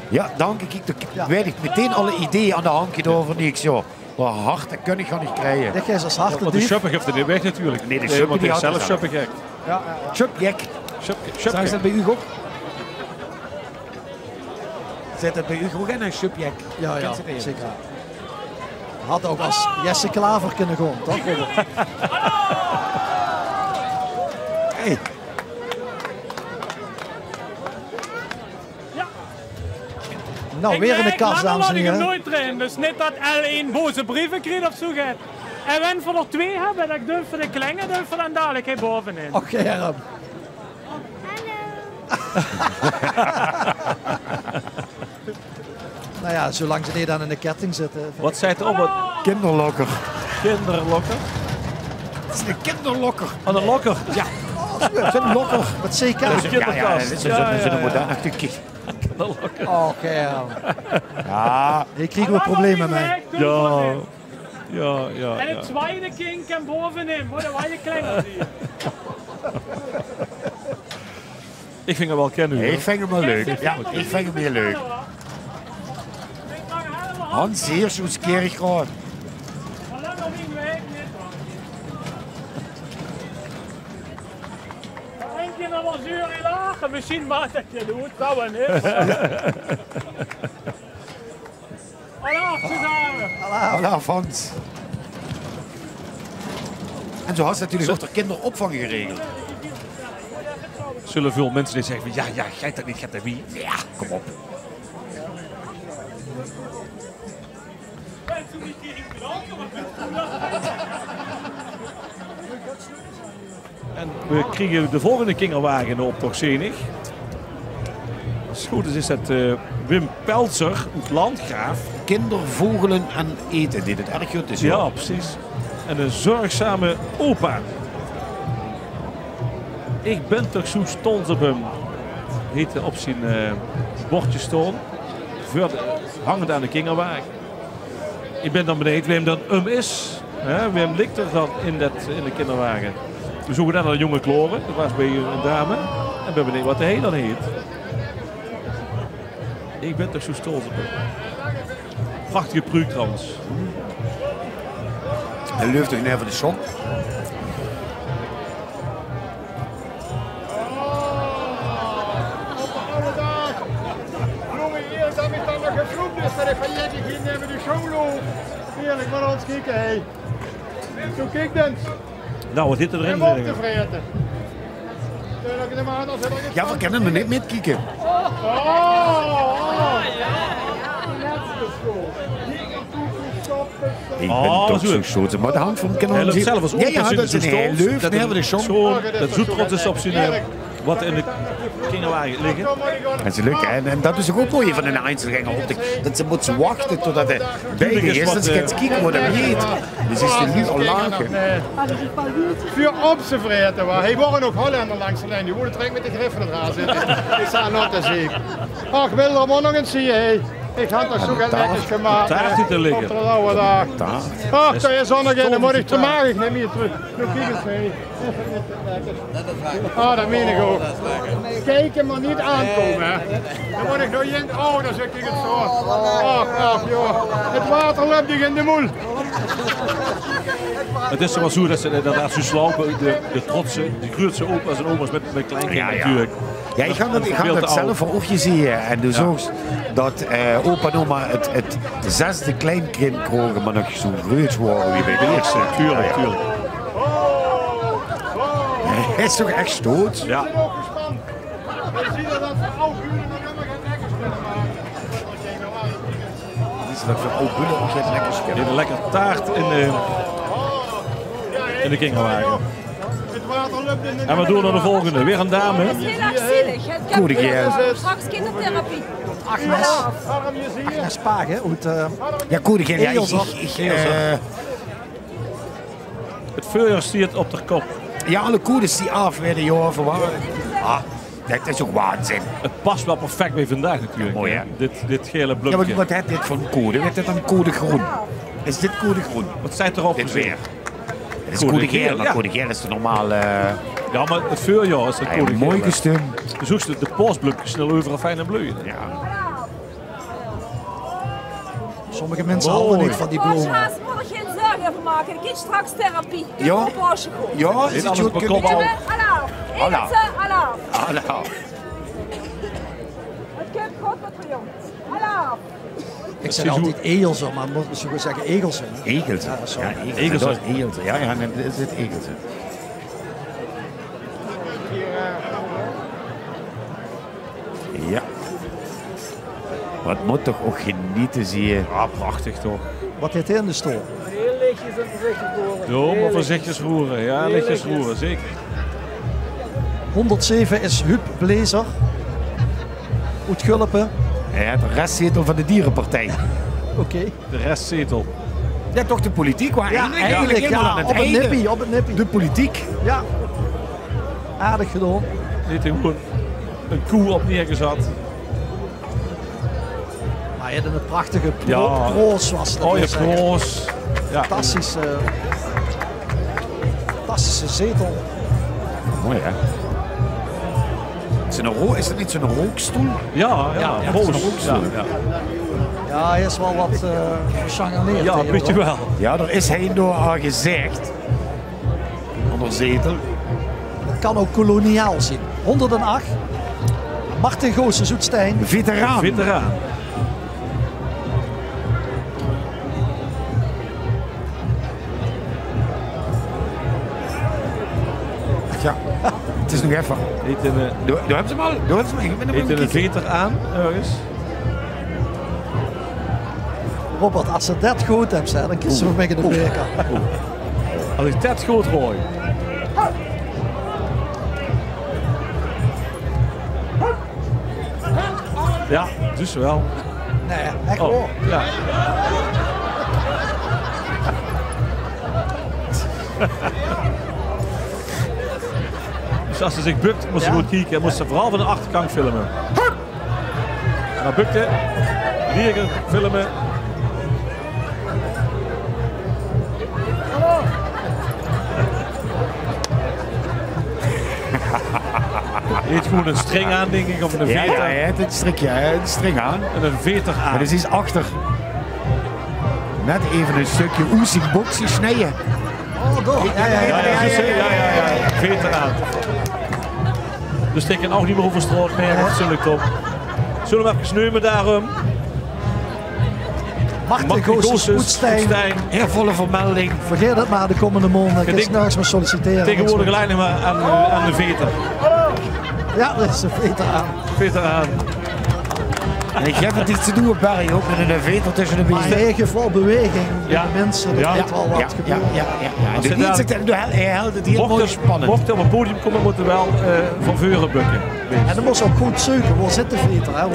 Ja, dank ik. Ik weet meteen alle ideeën aan de hankje over niks, joh. Maar harten kan ik gaan niet krijgen. Dit is als harten. Want de Suppen geeft er niet weg natuurlijk. Nee, de Suppen die is had zelf Suppengek. Ja. Supgek. Zijn ze dat bij u ook? Zit dat bij u ook in een Supgek? Ja, ja, zeker. Had ook als Jesse Klaver kunnen gaan, toch? Hey. Nou, weer in de kast, dames en Ik hem heren. nooit trainen, dus niet dat L1 boze brieven kreeg of zo gaat. En wenn we er 2 hebben, dat ik durf voor de klengen, durf voor dan dadelijk hij bovenin. Oké, Herm. Nou ja, zolang ze niet dan in de ketting zitten. Wat zei het op? Het kinderlokker. Kinderlokker? Het is een kinderlokker. Aan een lokker? Ja. Het is een lokker. Wat CK? Ja, dat is een moderne stukje. Oké, Herm. Ja. Hier krijgen we problemen mee. Ja. En het tweede kind kan bovenin, maar dan waar je klenger zie je. Ik vind hem wel kennen. Ik vind hem wel leuk. Ja, ik vind hem heel leuk. Hans Heers, hoe keer ik gewoon. dat was jullie lachen. Misschien maakt dat je doet, dat wel niet. Hallo, Suzanne. Hallo, Frans. En zo had ze natuurlijk ook de kinderopvang geregeld. Zullen veel mensen die zeggen van ja, jij dat niet, gaat dat wie? Ja, kom op. En we kriegen de volgende kinderwagen in de optocht zenig. Als het goed is dat Wim Peltzer, uit Landgraaf. Kindervogelen en eten, dit het erg goed is. Ja, precies. En een zorgzame opa. Ik ben toch zo stolz op hem. Heet op zijn bordje staan. Hangend aan de kinderwagen. Ik ben dan benieuwd wie hem dan is. Wie hem ligt er dan in de kinderwagen. We zoeken dan naar jonge kloren. Dat was bij een dame. En ben benieuwd wat hij dan heet. Ik ben toch zo stolz op hem. Prachtige pruik trouwens. Hij leuft toch neer voor de sok. Heerlijk, maar ons kijken, hé. Zo kijk dan. Nou, wat zit erin? Op te vreten. Ja, we kunnen er niet mee kijken. Ik ben toch zo schoot, maar de hand van kinderen. Hij loopt zelf als opa. Ja, dat is een heel leuk. Dat hebben we zo. Dat zoetrot is op zijn wat in de kinderwagen liggen. Dat is leuk, hè? En dat is ook mooi van een Einzelganger. Dat ze moeten wachten totdat hij bij is. Dat ze gaan kijken wat hij heet. Dus is er nu al lager. Vuur op ze vreten, waar. Hij waren ook Hollander langs de lijn. Die worden direct met de griffen eraan zitten. Ik sta nog te zien. Ach, wil er maar nog eens zien, hé. Ik had dat zo heel netjes gemaakt. Taart zit er liggen. Op de lauwe dag. Ach, daar is zonnig in. Dan moet ik te maken. Ik neem hier terug. Nu kijk eens mee. Ah, dat meen ik ook. Kijken maar niet aankomen, hè. Dan word ik nog in. Oh, dan zeg ik het zo. Ach, joh. Het water loopt dich in de moel. Het is wel zo dat ze inderdaad zo slopen, de trotse, de grootste opa's en oma's met kleinkinderen natuurlijk. Ja, ik ga dat zelf voor oogje zien. En dus ook dat opa en oma het zesde kleinkind kregen, maar nog zo groot waren wie bij de eerste. Tuurlijk. Hij is toch echt stoot? Ja. We zien dat voor oud buren nog helemaal geen lekkers kunnen maken. Is dat voor oud buren nog geen lekkers kunnen? Een lekker taart in de kinderwagen. En we doen naar de volgende. Weer een dame. Dat is heel erg zielig. Het kan straks kindertherapie. Agnes Paag, hè? Ja, Koedigeel. Ja, het vuur stiert op de kop. Ja, alle koedes die af werden, joh, verwarren. Dat is ook waanzin. Het past wel perfect bij vandaag natuurlijk. Mooi, hè? Dit gele blokje. Ja, maar wat heeft dit voor een code? Wat is dit dan code groen? Is dit code groen? Wat staat erop? Dit weer. Het is code geel, maar code geel is de normale... Ja, maar het voorjaar is het code geel. Mooi gestemd. Je zoekt de postblokjes snel overal fijn en bloeien. Ja. Sommige mensen houden niet van die bloemen. Moet er geen zorgen over maken. Ik krijg straks therapie. Ja? Ja, is het goed? Hallo. Hallo. Hallo. Het kind God met voor jongens. Hallo. Ik zeg altijd egelsen, maar moet je zeggen egelsen. Egelsen? Ja, egelsen. Ja, dat is het egelsen. Ja. Wat moet toch ook genieten, zie je. Ja, prachtig toch. Wat heeft hij in de stoel? Heel lichtjes en voorzichtig roeren. Ja, maar voorzichtig roeren. Ja, lichtjes roeren, zeker. 107 is Huub Blazer. Uit Gulpen. Ja, de restzetel van de dierenpartij. Oké. De restzetel. Ja, toch de politiek? Waar eigenlijk helemaal aan het einde. Op het nippie. De politiek. Ja. Aardig gedaan. Dit is gewoon een koe op neergezet. Maar je had een prachtige proos was dat. Oh, je proos. Ja. Fantastische zetel. Mooi, hè? Is het niet zo'n rookstoel? Ja, roos. Een rookstoel. Ja, hij is wel wat gechangeneerd. Ja, weet je wel. Ja, daar is hij door al gezegd. Onder zetel. Het kan ook koloniaal zien. 108. Martin Goossen, Zoetstein. Veteraan. Ja, het is nog even. Doe hebben ze hem al. Heet een veteraan ergens? Robert, als ze dat goed hebben, dan kiezen we mee in de beker. Als ik dat goed gooi. Ja, dus wel. Nee, echt hoor. Ja. Dus als ze zich bukt, moest ze goed kijken. En moest ze vooral van de achterkant filmen. En dan bukte, liegen, filmen. Je heeft gewoon een string aan, denk ik, of een veter. Ja, hij heeft een string aan. En een veter aan. Maar er is achter. Net even een stukje oezig boxje snijden. Oh, door. Ja. Veter aan. Dus ik kan ook niet meer over strook meer, dat is natuurlijk top. Zullen we even nemen daarom? Martin Goossen, Zoetstein. Eervolle vermelding. Vergeet het maar de komende maanden. Ik kan nergens meer solliciteren. Tegenwoordig alleen maar aan de veter. Ja, dat is een veteraan. Veteraan. En ik heb het iets te doen, Barry, ook met een veter tussen de benen. Maar hij geeft wel beweging. Ja. De mensen, dat weet wel wat gebeurt. Hij houdt het heel mooi spannend. Mocht hij op het podium komen, moeten we wel van veuren bukken. En dan moest ook goed zoeken. Waar zit de veter? Waar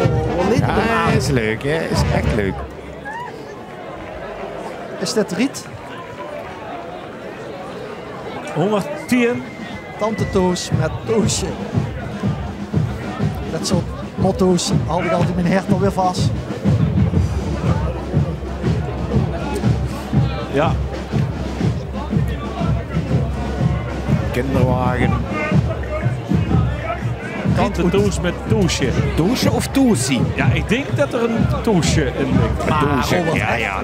leed hem aan? Dat is leuk, hè? Is echt leuk. Is dit Riet? 110. Tante Toos met Toosje. Dat soort motto's hou ik altijd mijn hart alweer vast. Ja. Kinderwagen. Tante Toos met Toosje. Toosje of Toosie? Ja, ik denk dat er een Toosje in ligt. Toosje. Ja,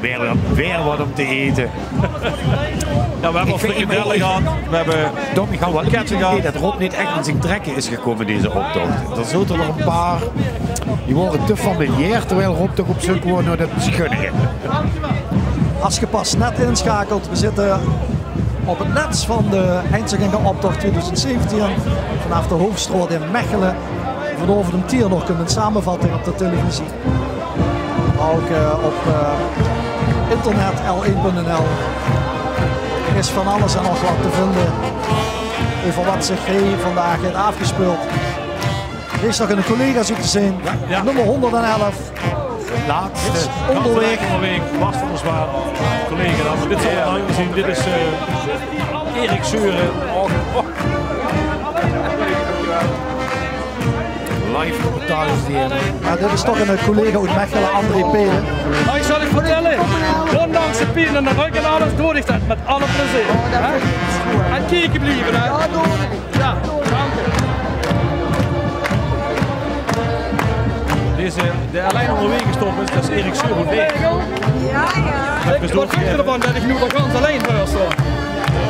weer wat om te eten. Ja, we hebben al frikandellen gehad. We hebben Tom, ik ga wel ketten gehad. Dat Rob niet echt aan zijn trekken is gekomen deze optocht. Er zullen er een paar. Die worden te familiair, terwijl Rob toch op zoek wordt naar de beschunningen. Als je pas net inschakelt, we zitten op het net van de Eindselganger optocht 2017 vanaf de Hoofdstroot in Mechelen. Van over de Tier nog kunnen samenvatting op de televisie. Ook op internet l1.nl. Er is van alles en nog wat te vinden over wat zich vandaag heeft afgespeeld. Er is nog een collega zo te zien, nummer 111. Laatste. Onderweg. Bas van der Zwaan, collega dan. Dit zal je lang gezien. Dit is Erik Seuren. Live reportages die hebben. Ja, dit is toch een collega uit Mechelen, André Pelen. Nou, ik zal ik vertellen, ondanks de pijn en de rug en alles, doe ik dat met alle plezier. En kijken blijven, hè? Ja, doe ik. Ja, dank u. De alleen onderweg gestopt is, dat is Erik Seuren. Ja. Wat vind je ervan dat ik nu nog ganz alleen voor sta?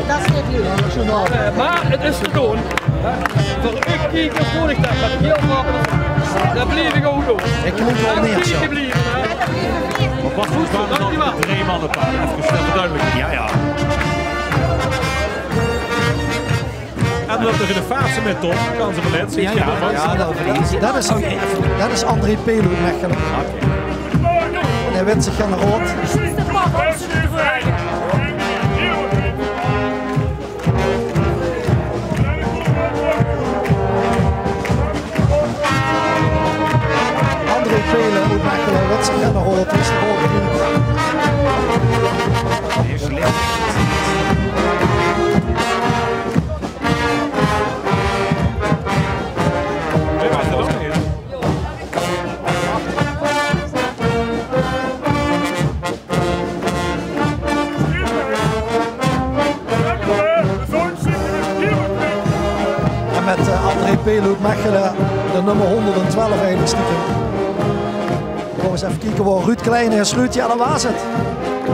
Dat is niet leuk. Maar het is te doen. Voor u kijkers doe ik dat met heel makkelijk. Dat blijf ik ook doen. Ik klink wel neer zo. Maar Bas van der Zwaan is altijd 3 man op paard. Even verduidelijk. Ja. En dat er in de fase met Tom, kan ze wel net zien. Dat is André Pelen uit Mechelen. En hij wint zich aan de rood. André Pelen uit Mechelen wint zich aan de rood. Is de rood niet. Met André Pelen uit Mechelen, de nummer 112 eigenlijk stiekem. We gaan eens even kijken waar Ruud Klein is. Ruud, ja, dat was het.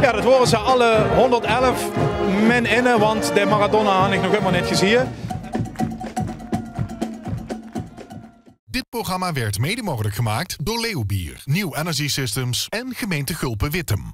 Ja, dat horen ze alle 111 men innen, want de Maradona had ik nog helemaal niet gezien. programma werd mede mogelijk gemaakt door Leeuwbier, Nieuw Energy Systems en gemeente Gulpen-Wittem.